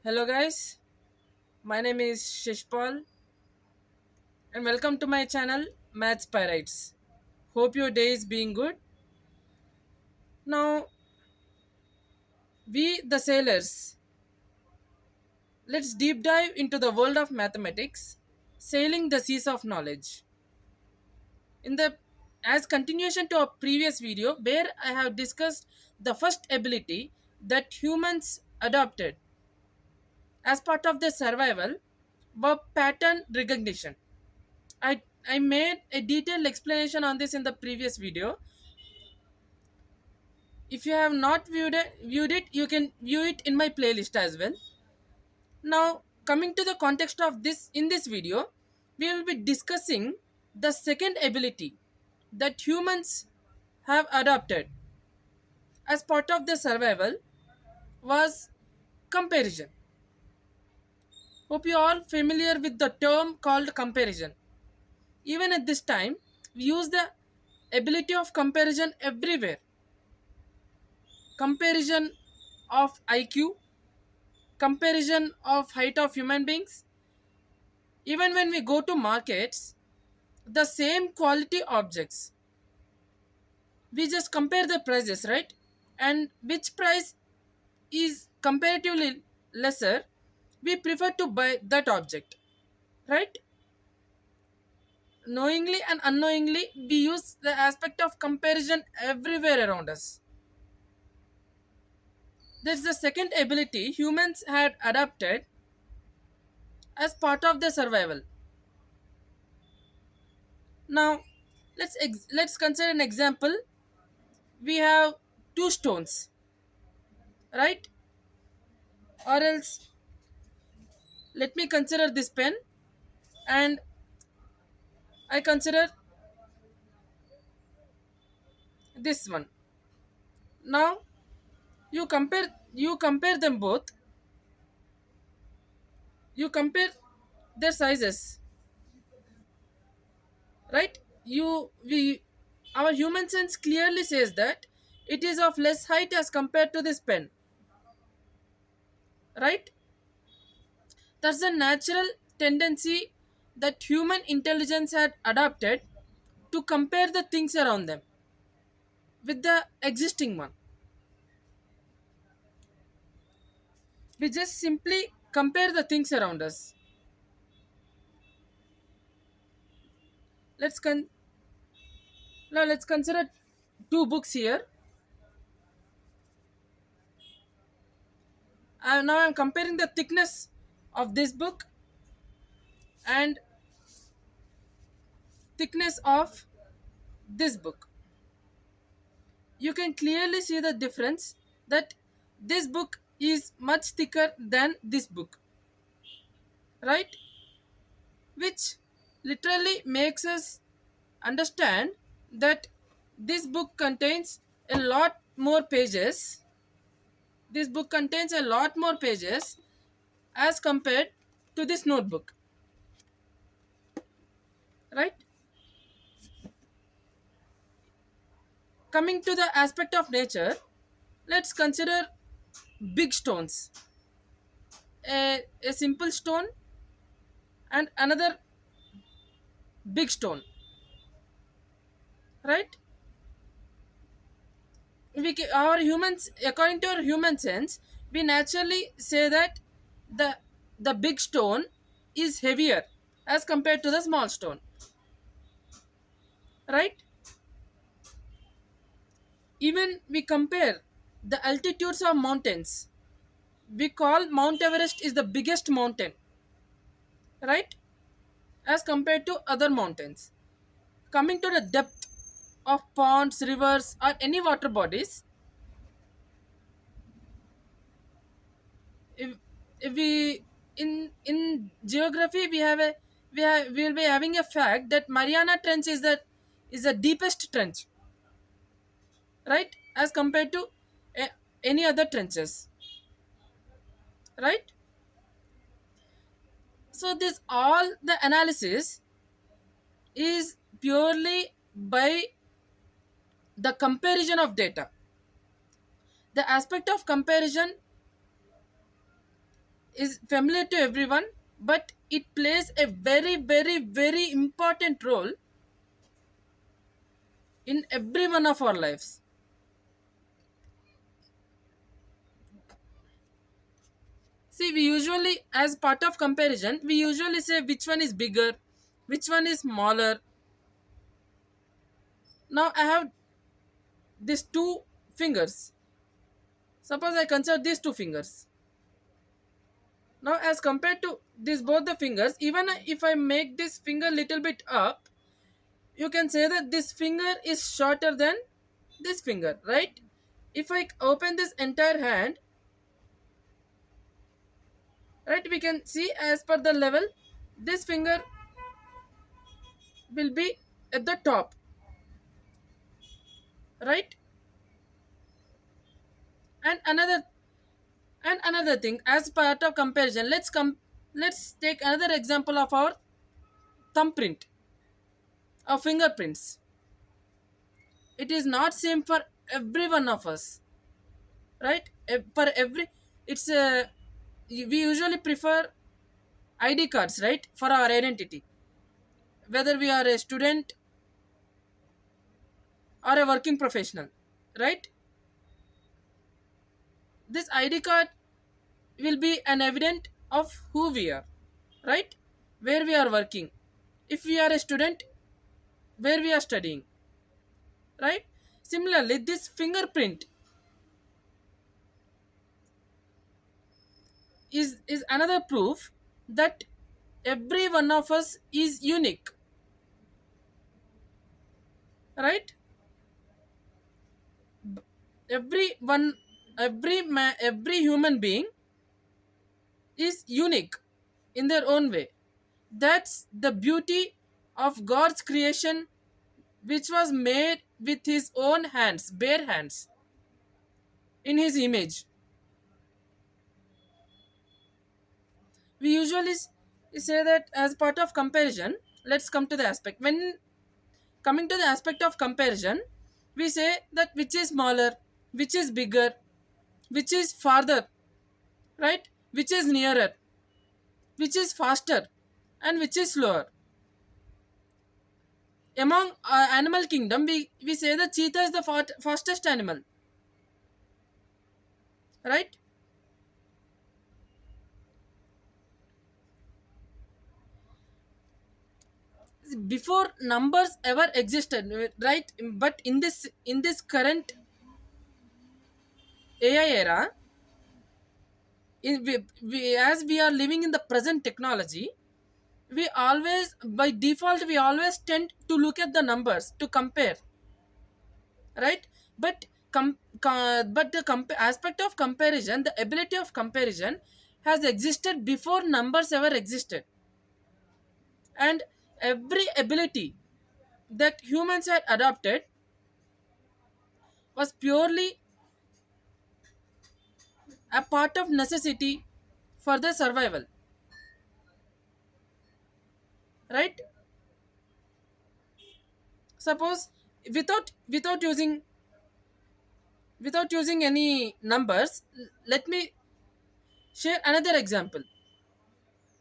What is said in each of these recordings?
Hello, guys. My name is Shishpal, and welcome to my channel, Maths Pirates. Hope your day is being good. Now, we, the sailors, let's deep dive into the world of mathematics, sailing the seas of knowledge. In the as continuation to our previous video, where I have discussed the first ability that humans adopted as part of their survival, were pattern recognition. I made a detailed explanation on this in the previous video. If you have not viewed it, you can view it in my playlist as well. Now, coming to the context of this, in this video, we will be discussing the second ability that humans have adopted as part of their survival was comparison. Hope you are all familiar with the term called comparison. Even at this time, we use the ability of comparison everywhere. Comparison of IQ, comparison of height of human beings. Even when we go to markets, the same quality objects, we just compare the prices, right? And which price is comparatively lesser, we prefer to buy that object, right? Knowingly and unknowingly, we use the aspect of comparison everywhere around us. That's the second ability humans had adapted as part of their survival. Now, let's consider an example. We have two stones, right? Or else, let me consider this pen, and I consider this one. Now, you compare them both. You compare their sizes, right? You we Our human sense clearly says that it is of less height as compared to this pen, right? That's a natural tendency that human intelligence had adopted to compare the things around them with the existing one. We just simply compare the things around us. let's con- Now let's consider two books here. Now I'm comparing the thickness of this book and thickness of this book. You can clearly see the difference that this book is much thicker than this book, right? Which literally makes us understand that this book contains a lot more pages. This book contains a lot more pages as compared to this notebook, right? Coming to the aspect of nature, let's consider big stones. A simple stone and another big stone, right? Our humans, according to our human sense, we naturally say that the the big stone is heavier as compared to the small stone, right? Even we compare the altitudes of mountains. We call Mount Everest is the biggest mountain, right? As compared to other mountains. Coming to the depth of ponds, rivers, or any water bodies, if we in geography we will be having a fact that Mariana Trench is the deepest trench, right? As compared to a, any other trenches, right? So this all the analysis is purely by the comparison of data. The aspect of comparison is familiar to everyone, but it plays a very, very, very important role in every one of our lives. See, we usually, as part of comparison, we usually say which one is bigger, which one is smaller. Now I have these two fingers. Suppose I consider these two fingers. Now, as compared to these both the fingers, even if I make this finger little bit up, you can say that this finger is shorter than this finger, right? If I open this entire hand, right, we can see as per the level, this finger will be at the top, right? And another thing, as part of comparison, let's take another example of our thumbprint, our fingerprints. It is not same for every one of us, right? For every, it's a, we usually prefer ID cards, right, for our identity, whether we are a student or a working professional, right? This ID card will be an evidence of who we are, right? Where we are working, if we are a student, where we are studying, right? Similarly, this fingerprint is another proof that every one of us is unique, right? Every one, every human being is unique in their own way. That's the beauty of God's creation, which was made with his own hands, bare hands, in his image. We usually say that as part of comparison. Let's come to the aspect. When coming to the aspect of comparison, we say that which is smaller, which is bigger, which is farther, right? Which is nearer, which is faster, and which is slower. Among animal kingdom, we say the cheetah is the fastest animal, right? Before numbers ever existed, right? But in this current AI era, as we are living in the present technology, we always, by default, we always tend to look at the numbers to compare, right? But but the aspect of comparison, the ability of comparison has existed before numbers ever existed. And every ability that humans had adopted was purely a part of necessity for their survival, right? Suppose, without using any numbers, let me share another example.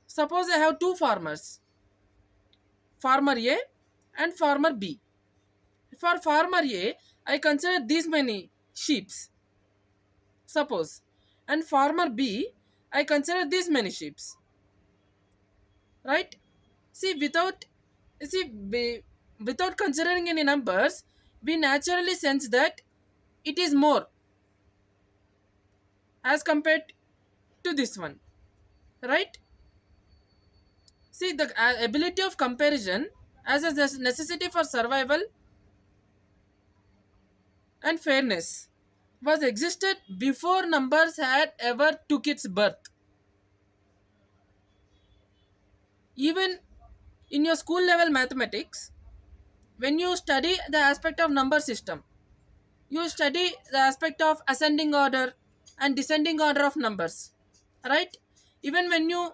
Suppose I have two farmers, farmer A and farmer B. For farmer A, I consider these many sheeps, suppose, and farmer B, I consider these many sheeps, right? See, see, without considering any numbers, we naturally sense that it is more as compared to this one, right? See, the ability of comparison as a necessity for survival and fairness was existed before numbers had ever took its birth. Even in your school level mathematics, when you study the aspect of number system, you study the aspect of ascending order and descending order of numbers, right? Even when you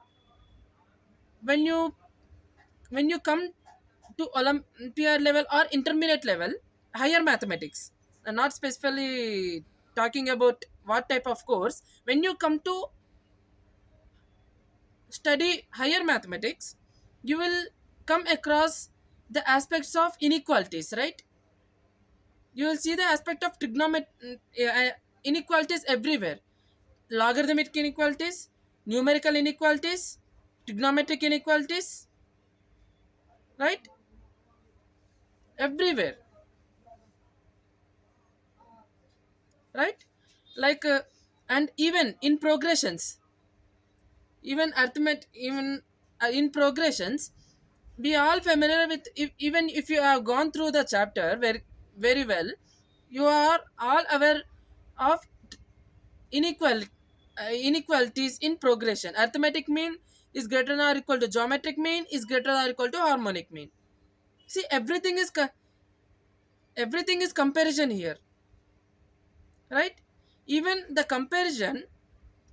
when you come to olympiad level or intermediate level, higher mathematics, not specifically talking about what type of course, when you come to study higher mathematics, you will come across the aspects of inequalities, right? You will see the aspect of trigonometry inequalities everywhere. Logarithmic inequalities, numerical inequalities, trigonometric inequalities, right? Everywhere, right? Like and even in progressions, even arithmetic, even in progressions, we all familiar with, even if you have gone through the chapter very well, you are all aware of inequal inequalities in progression. Arithmetic mean is greater than or equal to geometric mean is greater than or equal to harmonic mean. See, everything is comparison here, right? Even the comparison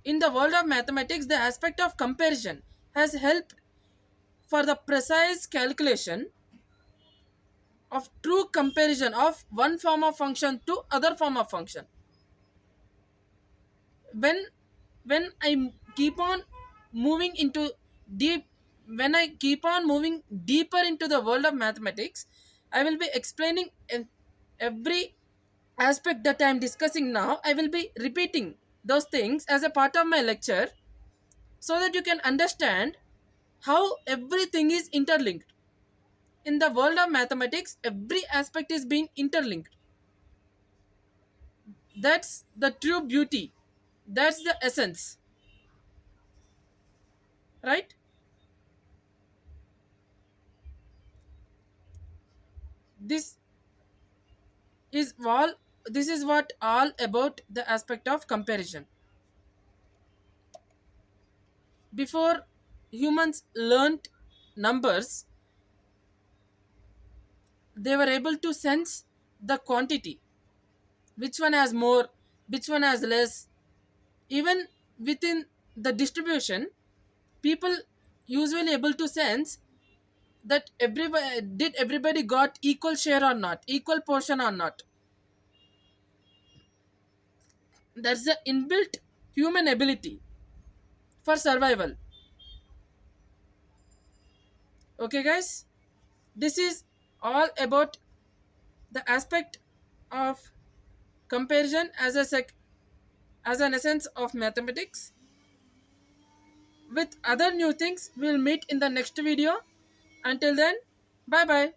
in the world of mathematics, the aspect of comparison has helped for the precise calculation of true comparison of one form of function to other form of function. When when i keep on moving into deep when I keep on moving deeper into the world of mathematics, I will be explaining in every aspect that I am discussing now. I will be repeating those things as a part of my lecture, so that you can understand how everything is interlinked. In the world of mathematics, every aspect is being interlinked. That's the true beauty, that's the essence, right? this is all this is what all about the aspect of comparison. Before humans learnt numbers, they were able to sense the quantity, which one has more, which one has less. Even within the distribution, people usually able to sense that everybody got equal share or not, equal portion or not. That's the inbuilt human ability for survival. Okay, guys, this is all about the aspect of comparison as as an essence of mathematics. With other new things, we'll meet in the next video. Until then, bye bye.